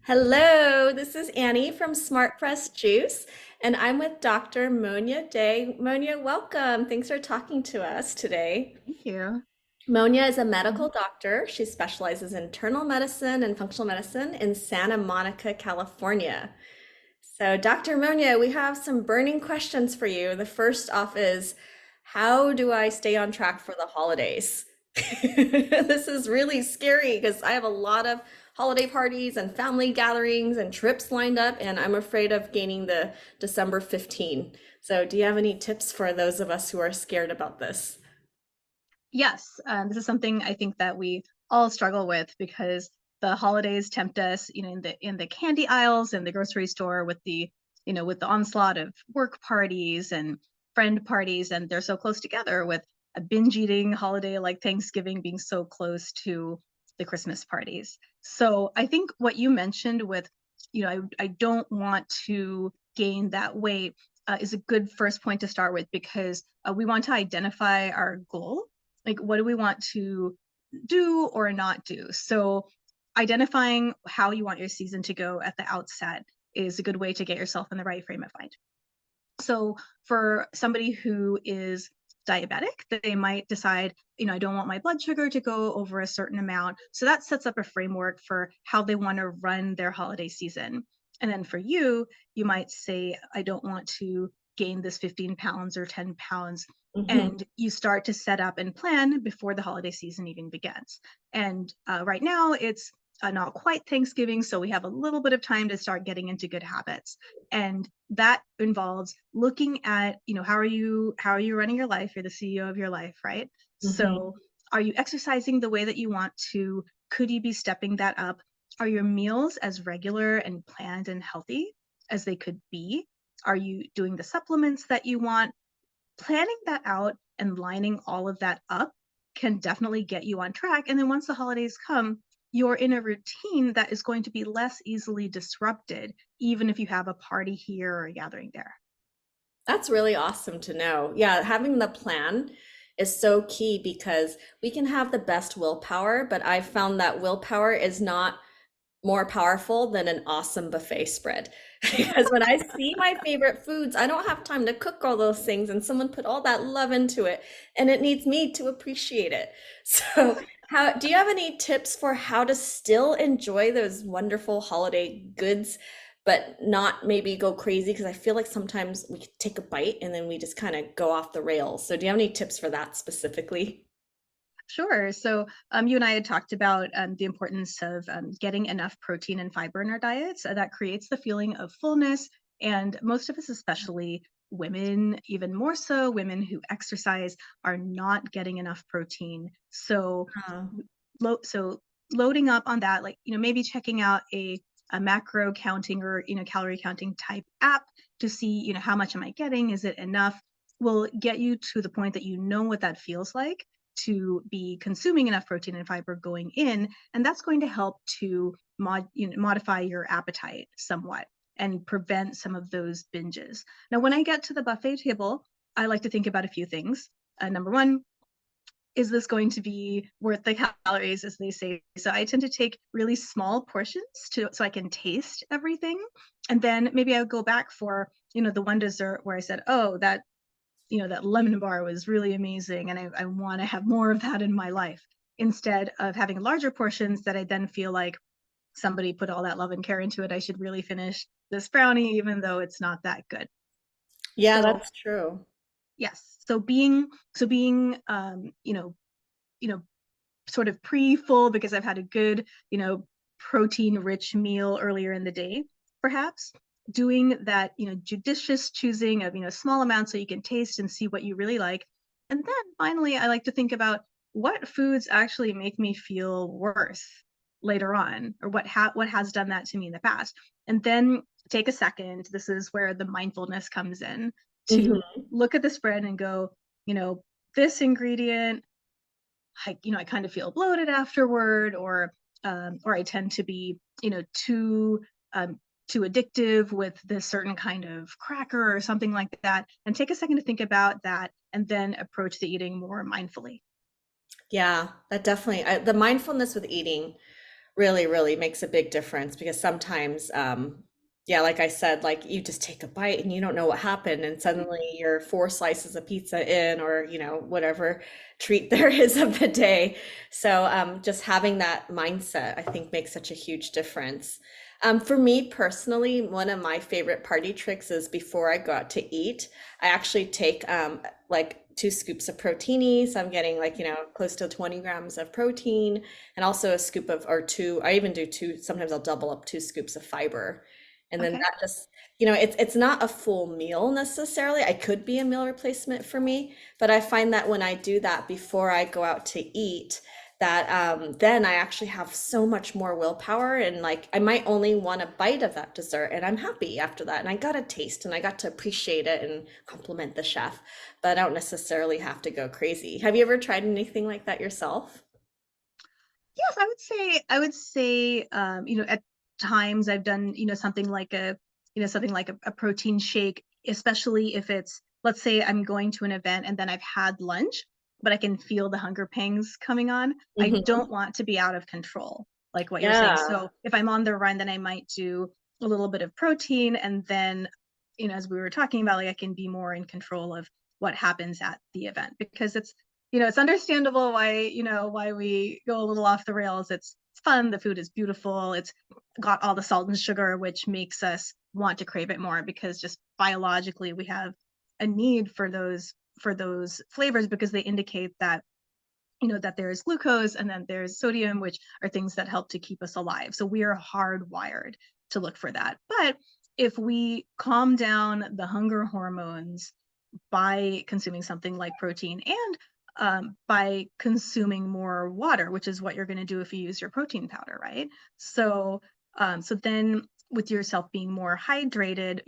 Hello, this is Annie from Smart Press Juice, and I'm with Dr. Monya Day. Monya, welcome. Thanks for talking to us today. Thank you. Monya is a medical Mhm. doctor. She specializes in internal medicine and functional medicine in Santa Monica, California. So, Dr. Monya, we have some burning questions for you. The first off is, how do I stay on track for the holidays? This is really scary because I have a lot of holiday parties and family gatherings and trips lined up, and I'm afraid of gaining the December 15. So, do you have any tips for those of us who are scared about this? Yes, this is something I think that we all struggle with because the holidays tempt us, in the candy aisles and the grocery store with with the onslaught of work parties and friend parties, and they're so close together with a binge eating holiday like Thanksgiving being so close to the Christmas parties. So I think what you mentioned with, I don't want to gain that weight is a good first point to start with because we want to identify our goal, like what do we want to do or not do. So identifying how you want your season to go at the outset is a good way to get yourself in the right frame of mind. So for somebody who is diabetic, they might decide, I don't want my blood sugar to go over a certain amount. So that sets up a framework for how they want to run their holiday season. And then for you, you might say, I don't want to gain this 15 pounds or 10 pounds. Mhm. And you start to set up and plan before the holiday season even begins. And right now, it's not quite Thanksgiving, so we have a little bit of time to start getting into good habits. And that involves looking at, how are you running your life? You're the CEO of your life, right? Mhm. So are you exercising the way that you want to? Could you be stepping that up? Are your meals as regular and planned and healthy as they could be? Are you doing the supplements that you want? Planning that out and lining all of that up can definitely get you on track. And then once the holidays come, you're in a routine that is going to be less easily disrupted, even if you have a party here or a gathering there. That's really awesome to know. Yeah, having the plan is so key because we can have the best willpower, but I've found that willpower is not more powerful than an awesome buffet spread. Because when I see my favorite foods, I don't have time to cook all those things, and someone put all that love into it, and it needs me to appreciate it. So, how do you have any tips for how to still enjoy those wonderful holiday goods, but not maybe go crazy? Because I feel like sometimes we take a bite and then we just kind of go off the rails. So, do you have any tips for that specifically? Sure. So, you and I had talked about the importance of getting enough protein and fiber in our diets. That creates the feeling of fullness. And most of us, especially women, even more so, women who exercise, are not getting enough protein. So, Uh, so loading up on that, like, maybe checking out a macro counting or, calorie counting type app to see, how much am I getting? Is it enough? Will get you to the point that you know what that feels like to be consuming enough protein and fiber going in, and that's going to help to modify your appetite somewhat and prevent some of those binges. Now, when I get to the buffet table, I like to think about a few things. Number one, is this going to be worth the calories, as they say? So I tend to take really small portions so I can taste everything, and then maybe I would go back for the one dessert where I said, oh, that lemon bar was really amazing and I want to have more of that in my life, instead of having larger portions that I then feel like somebody put all that love and care into it. I should really finish this brownie even though it's not that good. yeah, So that's true. yes, so being you know sort of pre-full because I've had a good, protein rich meal earlier in the day, perhaps doing that, judicious choosing of, small amounts so you can taste and see what you really like. And then finally, I like to think about what foods actually make me feel worse later on, or what has done that to me in the past. And then take a second. This is where the mindfulness comes in, to Mhm. look at the spread and go, this ingredient, I kind of feel bloated afterward, or I tend to be, um, too addictive with this certain kind of cracker or something like that. And take a second to think about that, and then approach the eating more mindfully. Yeah, that definitely, the mindfulness with eating. really, really makes a big difference because sometimes, yeah, like I said, like you just take a bite and you don't know what happened, and suddenly you're four slices of pizza in, or whatever treat there is of the day. So, just having that mindset, I think, makes such a huge difference. For me personally, one of my favorite party tricks is before I go out to eat, I actually take like 2 scoops of proteini, so I'm getting like close to 20 grams of protein and also a scoop of, or two, I even do two, sometimes I'll double up 2 scoops of fiber. And then Okay. that just, it's not a full meal necessarily. I could be a meal replacement for me, but I find that when I do that before I go out to eat, that then I actually have so much more willpower, and like I might only want a bite of that dessert and I'm happy after that. And I got a taste and I got to appreciate it and compliment the chef, but I don't necessarily have to go crazy. Have you ever tried anything like that yourself? Yes, I would say, at times I've done, something like a protein shake, especially if it's, let's say I'm going to an event and then I've had lunch, but I can feel the hunger pangs coming on. I Hmm. don't want to be out of control, like what you're saying. Yeah. So if I'm on the run, then I might do a little bit of protein, and then, as we were talking about, like I can be more in control of what happens at the event, because it's understandable why we go a little off the rails. It's fun, the food is beautiful, it's got all the salt and sugar, which makes us want to crave it more, because just biologically we have a need for those flavors, because they indicate that there's glucose and then there's sodium, which are things that help to keep us alive. So we are hardwired to look for that. But if we calm down the hunger hormones by consuming something like protein, and by consuming more water, which is what you're going to do if you use your protein powder, right? So then, with yourself being more hydrated,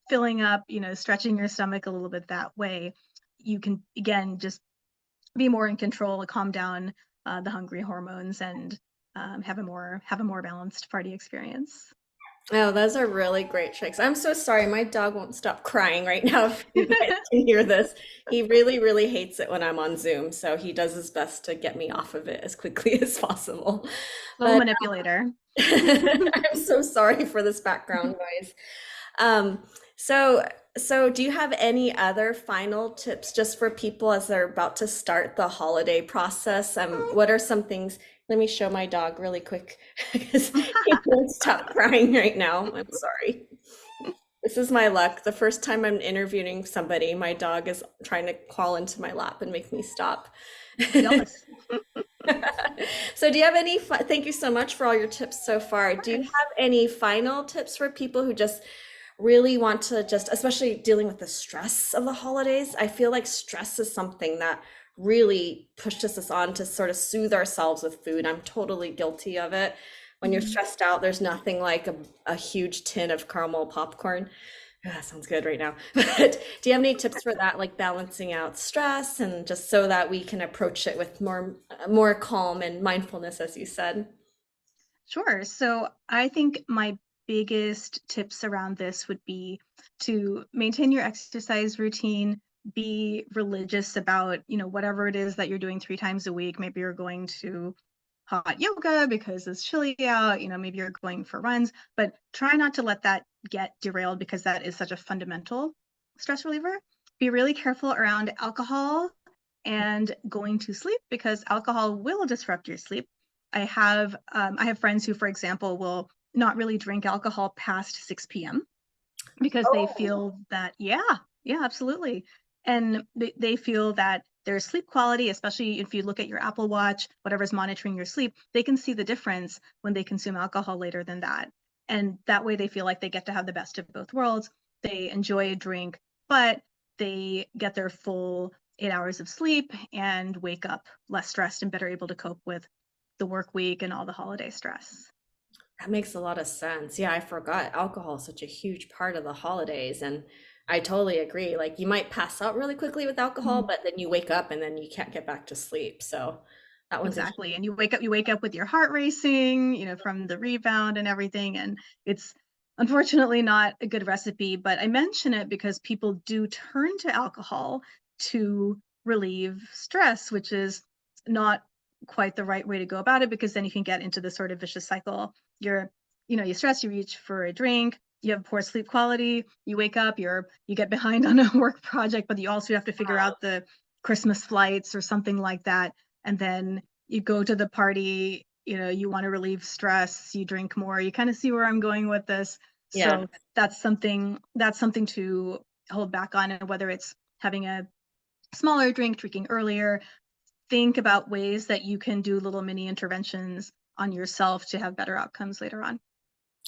filling up, stretching your stomach a little bit that way, you can again just be more in control, calm down the hungry hormones, and have a more balanced party experience. Oh, those are really great tricks. I'm so sorry. My dog won't stop crying right now. If you guys can hear this, he really, really hates it when I'm on Zoom. So he does his best to get me off of it as quickly as possible. Little But manipulator. I'm so sorry for this background noise. Um, so, so do you have any other final tips just for people as they're about to start the holiday process? What are some things? Let me show my dog really quick because he won't stop crying right now. I'm sorry. This is my luck. The first time I'm interviewing somebody, my dog is trying to crawl into my lap and make me stop. Jealous. So, do you have any? Thank you so much for all your tips so far. Of Do you course. have any final tips for people who just really want to just, especially dealing with the stress of the holidays? I feel like stress is something that really pushes us on to sort of soothe ourselves with food. I'm totally guilty of it. When you're Mhm. stressed out, there's nothing like a huge tin of caramel popcorn. Oh, that sounds good right now. But do you have any tips for that, like balancing out stress and just so that we can approach it with more calm and mindfulness, as you said? Sure. So I think my biggest tips around this would be to maintain your exercise routine, be religious about, whatever it is that you're doing 3 times a week. Maybe you're going to hot yoga because it's chilly out, maybe you're going for runs, but try not to let that get derailed, because that is such a fundamental stress reliever. Be really careful around alcohol and going to sleep, because alcohol will disrupt your sleep. I have friends who, for example, will not really drink alcohol past 6 p.m. because they Oh, feel that, yeah, yeah, absolutely. And they feel that their sleep quality, especially if you look at your Apple Watch, whatever's monitoring your sleep, they can see the difference when they consume alcohol later than that. And that way they feel like they get to have the best of both worlds. They enjoy a drink, but they get their full 8 hours of sleep and wake up less stressed and better able to cope with the work week and all the holiday stress. that makes a lot of sense. Yeah, I forgot alcohol is such a huge part of the holidays, and I totally agree. Like you might pass out really quickly with alcohol, Mhm. but then you wake up and then you can't get back to sleep. So that one's a Exactly. And you wake up with your heart racing, from the rebound and everything. And it's unfortunately not a good recipe, but I mention it because people do turn to alcohol to relieve stress, which is not quite the right way to go about it, because then you can get into this sort of vicious cycle. You're, you stress, you reach for a drink, you have poor sleep quality, you wake up, you get behind on a work project, but you also have to figure out the Christmas flights or something like that. And then you go to the party, you want to relieve stress, you drink more. You kind of see where I'm going with this. Yeah. So that's something to hold back on, and whether it's having a smaller drink, drinking earlier, think about ways that you can do little mini interventions on yourself to have better outcomes later on.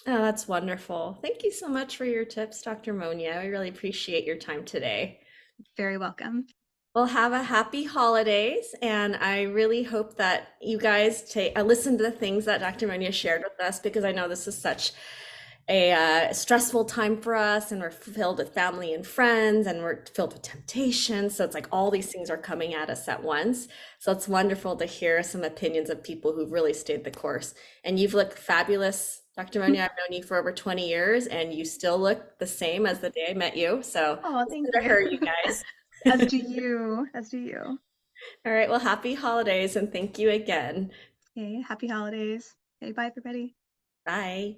Oh, that's wonderful. Thank you so much for your tips, Dr. Monia. I really appreciate your time today. Very welcome. Well, have a happy holidays, and I really hope that you guys take listen to the things that Dr. Monia shared with us, because I know this is such a stressful time for us, and we're filled with family and friends, and we're filled with temptation. So it's like all these things are coming at us at once. So it's wonderful to hear some opinions of people who've really stayed the course. And you've looked fabulous, Dr. Monia. I've known you for over 20 years, and you still look the same as the day I met you. So Oh, listen thank to you. her, you guys. As do you. As do you. All right, well, happy holidays and thank you again. Okay, happy holidays. Okay, bye everybody. Bye.